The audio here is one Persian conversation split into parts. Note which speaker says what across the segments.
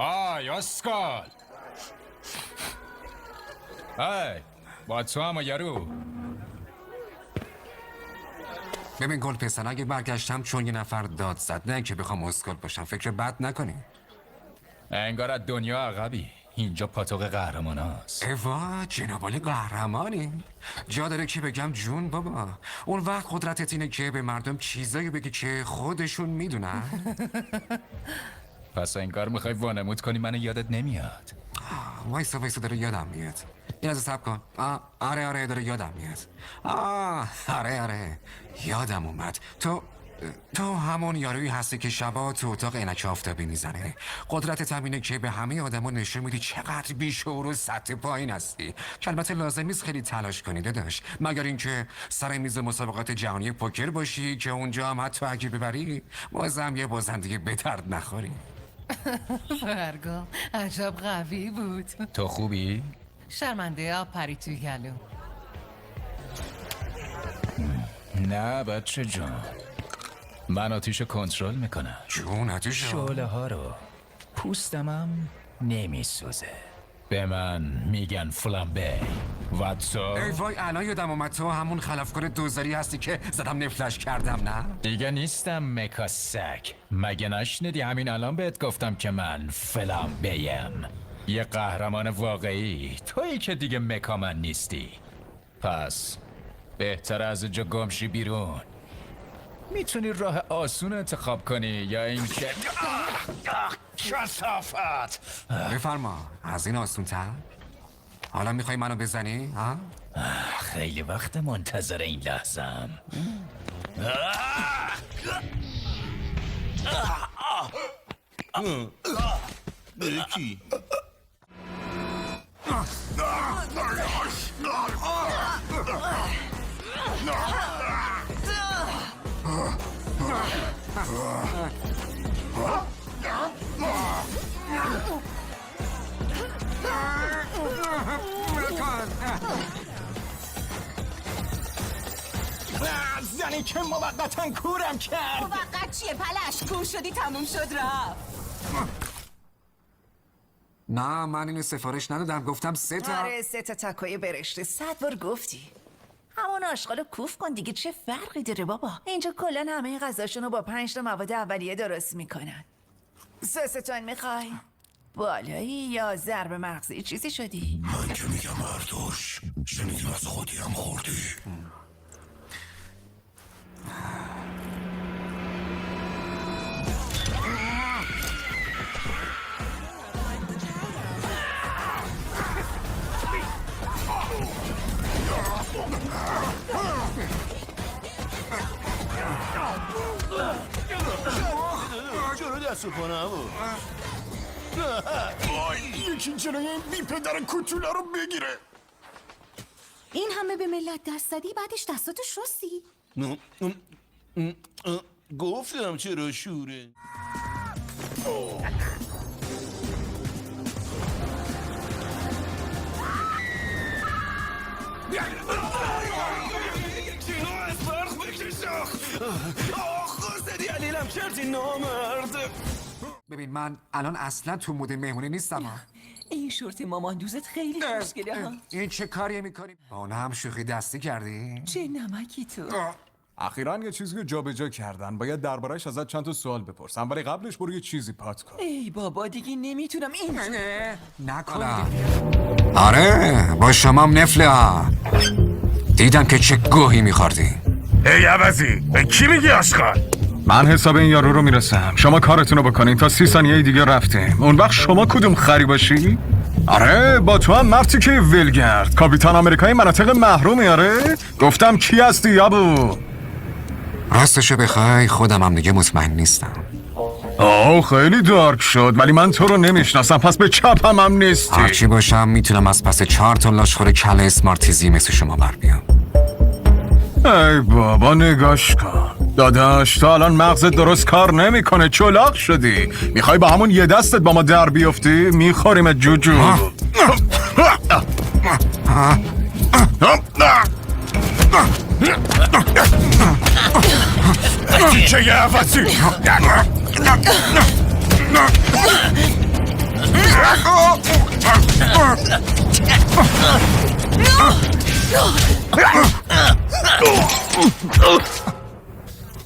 Speaker 1: آی اسکال. ای با تو هم یارو.
Speaker 2: ببین گل پسر، اگه برگشتم چون یه نفر داد زد، نه که بخوام اسکل باشم. فکر بد نکنی.
Speaker 1: انگار از دنیا عقبی. اینجا پاتوق قهرمان هاست.
Speaker 2: ایوا جنابالی قهرمانی. جا داره که بگم جون بابا. اون وقت قدرتت اینه که به مردم چیزایی بگی که خودشون میدونن.
Speaker 1: پس انگار میخوای وانمود کنی منو یادت نمیاد.
Speaker 2: وایسا داره یادم میاد. این از صبر کن. آره داره یادم میاد. آره یادم اومد. تو همون یارویی هستی که شبا تو اتاق عینک آفتابی میزنه. قدرتت همینه که به همه آدما نشون میدی چقدر بیشعور و سطح پایین هستی. که البته لازم نیست خیلی تلاش کنی داداش، مگر اینکه سر میز مسابقات جهانی پوکر باشی که اونجا هم حتی اگه ببری بازم یه بازنده به درد نخوری.
Speaker 3: فرگا عجب قوی بود.
Speaker 1: تو خوبی؟
Speaker 3: شرمنده آب پری توی گلو.
Speaker 1: نه بچه جان، من آتیش کنترل میکنم.
Speaker 2: جون آتیش
Speaker 1: شعله ها رو پوستمم نمیسوزه. به من میگن فلامبه. و تو؟
Speaker 2: ای وای الان یادم اومد تو همون خلافکار دوزاری هستی که زدم نفلش کردم. نه
Speaker 1: دیگه نیستم مکا سگ. مگه نشنیدی همین الان بهت گفتم که من فلامبه‌ام. یه قهرمان واقعی تویی که دیگه مکا من نیستی. پس بهتر از اینجا گمشی بیرون. میتونی راه آسون انتخاب کنی یا اینکه کثافت.
Speaker 2: بفرما. از این آسون تر؟ حالا میخوای منو بزنی؟
Speaker 1: خیلی وقت منتظر این لحظه‌ام.
Speaker 4: به کی؟
Speaker 5: زنی که موقتا کورم کرد.
Speaker 6: موقت چیه پلش؟ کور شدی تموم شد رفت.
Speaker 2: نه من اینو سفارش ندادم، گفتم 3 تا.
Speaker 6: آره 3 تا تاکوی برشته. 100 بار گفتی. همون آشغالو کوف کن دیگه، چه فرقی داره بابا؟ اینجا کلن همه غذاشونو با 5 تا مواد اولیه درست میکنن. سستون میخوای؟ بالایی یا ضرب مغزی چیزی شدی؟
Speaker 4: من که میگم برداشت، شنیدیم از خودی هم خوردی.
Speaker 5: جلو دست و پا نبود. یکی جلوی این بی پدر کتولا رو بگیره.
Speaker 6: این همه به ملت دست زدی بعدش دستاتو شستی؟
Speaker 5: گفتم چرا شوره. خواستدی علیلم کردی نامرد.
Speaker 2: ببین من الان اصلا تو مود مهمونی نیستم.
Speaker 6: این شورت مامان دوزت خیلی خوشگله ها.
Speaker 2: این چه کاری میکنی؟ با اون هم شوخی دستی کردی؟
Speaker 6: چه نمکی تو.
Speaker 7: اخیراً یه چیزی رو جابجا کردن. باید درباره‌اش ازت چند تا سوال بپرسم، ولی قبلش برو یه چیزی پات کن.
Speaker 6: ای بابا دیگه نمیتونم این
Speaker 2: نکنم. آره با شمام نفله ها. دیدم که چه گوهی میخوردی.
Speaker 4: ای عوضی، به کی میگی آشغال؟
Speaker 7: من حساب این یارو رو میرسم. شما کارتون رو بکنین تا 30 ثانیه دیگه رفتیم. اون وقت شما کدوم خری باشی؟ آره با تو هم مرتی که ولگرد کاپیتان آمریکایی مناطق محرومی. آره گفتم کی هستی یابو؟
Speaker 2: راستشو بخوای خودم هم دیگه مطمئن نیستم.
Speaker 7: خیلی دارک شد، ولی من تو رو نمیشناسم، پس به چپم هم نیستی.
Speaker 2: هرچی باشم میتونم از پس 4 تا لاشخور کله اسمارتیزی مثل شما بر بیام.
Speaker 7: ای بابا نگاش کن داداش، تا الان مغزت درست کار نمیکنه. چلاق شدی. میخوای با همون یه دستت با ما در بیفتی؟ میخوریم جوجو.
Speaker 4: چه یه عوضی؟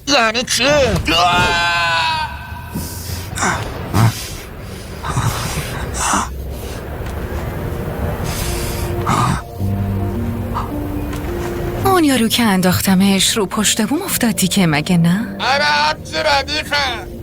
Speaker 8: یعنی چی؟
Speaker 9: اون یارو که انداختمش رو پشت بوم افتادی که مگه نه؟
Speaker 8: آره، تو ردیفه.